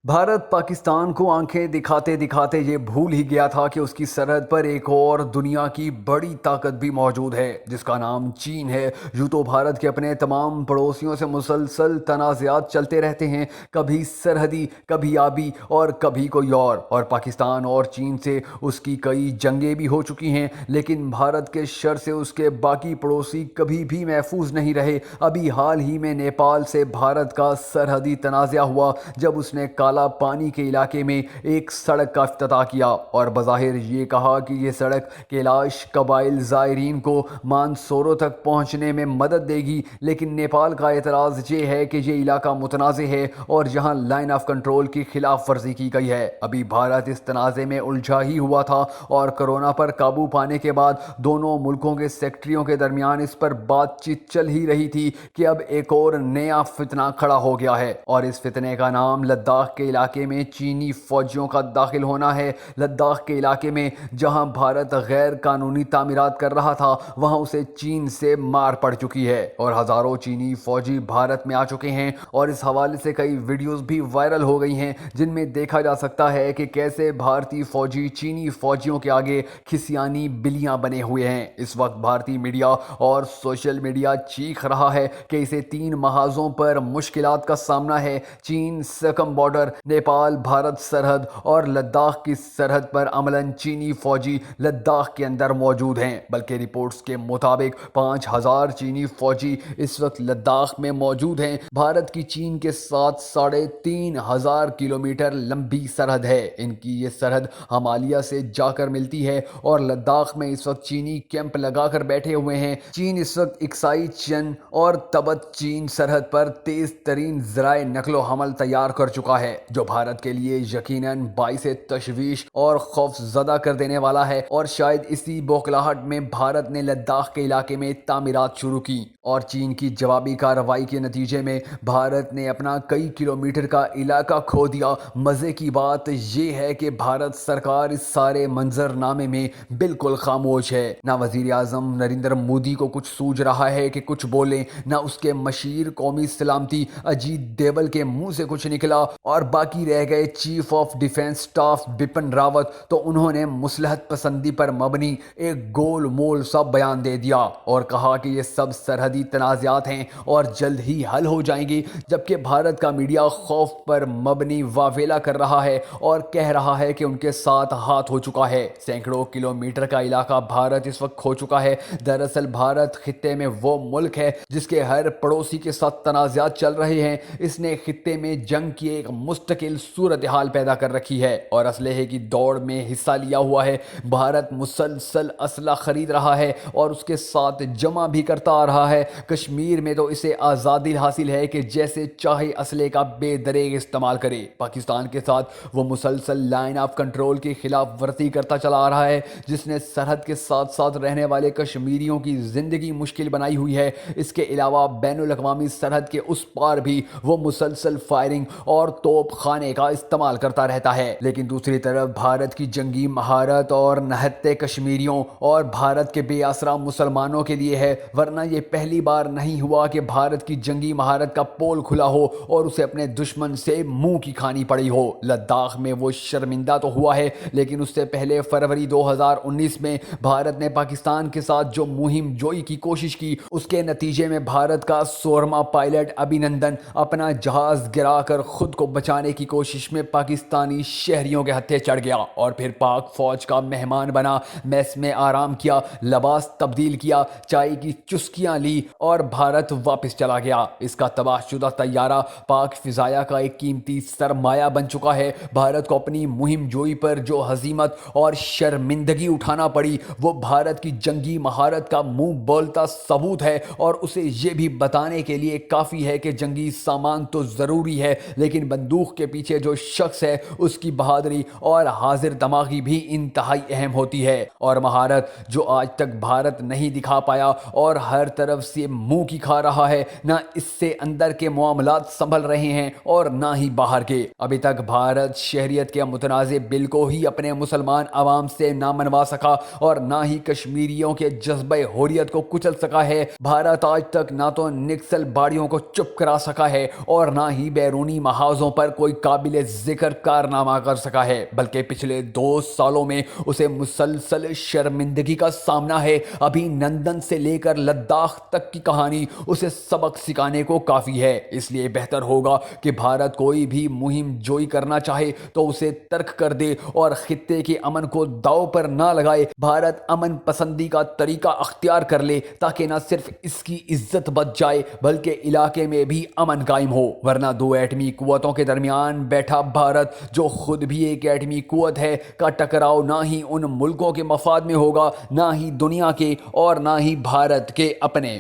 भारत पाकिस्तान को आंखें दिखाते दिखाते ये भूल ही गया था कि उसकी सरहद पर एक और दुनिया की बड़ी ताकत भी मौजूद है जिसका नाम चीन है। यूं तो भारत के अपने तमाम पड़ोसियों से मुसलसल तनाज़ात चलते रहते हैं, कभी सरहदी, कभी आबी और कभी कोई और पाकिस्तान और चीन से उसकी कई जंगें भी हो चुकी हैं, लेकिन भारत के शर से उसके बाकी पड़ोसी कभी भी महफूज नहीं रहे। अभी हाल ही में नेपाल से भारत का सरहदी तनाज़ा हुआ जब उसने काला पानी के इलाके में एक सड़क का इफ्तिताह किया और बज़ाहिर ये कहा कि ये सड़क कैलाश कबाइल ज़ायरीन को मानसोरो तक पहुंचने में मदद देगी, लेकिन नेपाल का एतराज़ ये है कि ये इलाका मुतनाज़ है और यहाँ लाइन ऑफ कंट्रोल की खिलाफ वर्जी की गई है। अभी भारत इस तनाज़े में उलझा ही हुआ था और कोरोना पर काबू पाने के बाद दोनों मुल्कों के सेक्रेटरियों के दरमियान इस पर बातचीत चल ही रही थी कि अब एक और नया फितना खड़ा हो गया है और इस फितने का नाम लद्दाख के इलाके में चीनी फौजियों का दाखिल होना है। लद्दाख के इलाके में जहां भारत गैर कानूनी तामीरात कर रहा था, वहां उसे चीन से मार पड़ चुकी है और हजारों चीनी फौजी भारत में आ चुके हैं और इस हवाले से कई वीडियोस भी वायरल हो गई हैं जिनमें देखा जा सकता है कि कैसे भारतीय फौजी चीनी फौजियों के आगे खिसियानी बिल्लियां बने हुए हैं। इस वक्त भारतीय मीडिया और सोशल मीडिया चीख रहा है कि इसे 3 महाजों पर मुश्किलात का सामना है। चीन सकम बॉर्डर, नेपाल भारत सरहद और लद्दाख की सरहद पर अमलन चीनी फौजी लद्दाख के अंदर मौजूद हैं। बल्कि रिपोर्ट्स के मुताबिक 5000 चीनी फौजी इस वक्त लद्दाख में मौजूद हैं। भारत की चीन के साथ 3500 किलोमीटर लंबी सरहद है। इनकी ये सरहद हिमालय से जाकर मिलती है और लद्दाख में इस वक्त चीनी कैंप लगाकर बैठे हुए हैं। चीन इस वक्त इक्साई चीन और तबत चीन सरहद पर तेज तरीन ज़राए नकलो हमल तैयार कर चुका है, जो भारत के लिए यकीनन बाइस तशवीश और खौफजदा कर देने वाला है। और शायद इसी बौखलाहट में भारत ने लद्दाख के इलाके में तामीरात शुरू की और चीन की जवाबी कार्रवाई के नतीजे में भारत ने अपना कई किलोमीटर का इलाका खो दिया। मज़े की बात यह है कि भारत सरकार इस सारे मंजरनामे में बिल्कुल खामोश है। ना वजीर आजम नरेंद्र मोदी को कुछ सूझ रहा है कि कुछ बोलें, ना उसके मशीर कौमी सलामती अजीत देवल के मुंह से कुछ निकला और बाकी रह गए chief of defence staff Bipin Rawat, तो उन्होंने मुसलहत पसंदी पर मबनी एक गोल मोल सा बयान दे दिया और कहा कि ये सब सरहदी तनाज़ात हैं और जल्द ही हल हो जाएंगी। जबकि भारत का मीडिया खौफ पर मबनी वावेला कर रहा है और कह रहा है कि उनके साथ हाथ हो चुका है। सैकड़ों किलोमीटर का इलाका भारत इस वक्त खो चुका है। दरअसल भारत खित्ते में वो मुल्क है जिसके हर पड़ोसी के साथ तनाज़ात चल रहे हैं। इसने खित्ते में जंग की एक मुस्तकिल सूरत हाल पैदा कर रखी है और असलहे की दौड़ में हिस्सा लिया हुआ है। भारत मुसलसल असला खरीद रहा है और उसके साथ जमा भी करता आ रहा है। कश्मीर में तो इसे आज़ादी हासिल है कि जैसे चाहे असले का बेदरेग इस्तेमाल करे। पाकिस्तान के साथ वो मुसलसल लाइन ऑफ कंट्रोल की खिलाफ वर्जी करता चला आ रहा है, जिसने सरहद के साथ साथ रहने वाले कश्मीरियों की जिंदगी मुश्किल बनाई हुई है। इसके अलावा बैनुल अक़वामी सरहद के उस पार भी वो मुसलसल फायरिंग और तोप खाने का इस्तेमाल करता रहता है। लेकिन दूसरी तरफ भारत की जंगी महारत और नहत्ते कश्मीरियों और भारत के बेआसरा मुसलमानों के लिए है, वरना ये पहली बार नहीं हुआ कि भारत की जंगी महारत का पोल खुला हो और उसे अपने दुश्मन से मुंह की खानी पड़ी हो। लद्दाख में वो शर्मिंदा तो हुआ है, लेकिन उससे पहले फरवरी 2019 में भारत ने पाकिस्तान के साथ जो मुहिम जोई की कोशिश की, उसके नतीजे में भारत का 16वां पायलट अभिनंदन अपना जहाज गिराकर खुद को बचाने की कोशिश में पाकिस्तानी शहरियों के हत्थे चढ़ गया और फिर पाक फौज का मेहमान बना। मैस में आराम किया, लिबास तब्दील किया, चाय की चुस्कियां ली और भारत वापस चला गया। इसका तबाहशुदा तैयारा पाक फिजाया का एक कीमती सरमाया बन चुका है। भारत को अपनी मुहिम जोई पर जो हजीमत और शर्मिंदगी उठाना पड़ी, वो भारत की जंगी महारत का मुंह बोलता सबूत है और उसे ये भी बताने के लिए काफ़ी है कि जंगी सामान तो ज़रूरी है, लेकिन बंदूक के पीछे जो शख्स है उसकी बहादुरी और हाजिर दमागी भी इंतहाई अहम होती है। और महारत जो आज तक भारत नहीं दिखा पाया और हर तरफ से मुंह की खा रहा है, ना इससे अंदर के मामलात संभल रहे हैं और ना ही बाहर के। अभी तक भारत शहरियत के मुतनाज़े बिल को ही अपने मुसलमान आवाम से ना मनवा सका और ना ही कश्मीरियों के जज्बे हुर्रियत को कुचल सका है। भारत आज तक ना तो निक्सल बाड़ियों को चुप करा सका है और ना ही बैरूनी महाजों पर پر کوئی قابل ذکر کارنامہ کر سکا ہے، بلکہ پچھلے 2 سالوں میں اسے مسلسل شرمندگی کا سامنا ہے۔ ابھی لندن سے لے کر لداخ تک کی کہانی اسے سبق سکھانے کو کافی ہے۔ اس لیے بہتر ہوگا کہ بھارت کوئی بھی مہم جوئی کرنا چاہے تو اسے ترک کر دے اور خطے کے امن کو داؤ پر نہ لگائے۔ بھارت امن پسندی کا طریقہ اختیار کر لے تاکہ نہ صرف اس کی عزت بچ جائے بلکہ علاقے میں بھی امن قائم ہو، ورنہ 2 ایٹمی قوتوں کے درمیان بیٹھا بھارت، جو خود بھی ایک ایٹمی قوت ہے، کا ٹکراؤ نہ ہی ان ملکوں کے مفاد میں ہوگا، نہ ہی دنیا کے، اور نہ ہی بھارت کے اپنے۔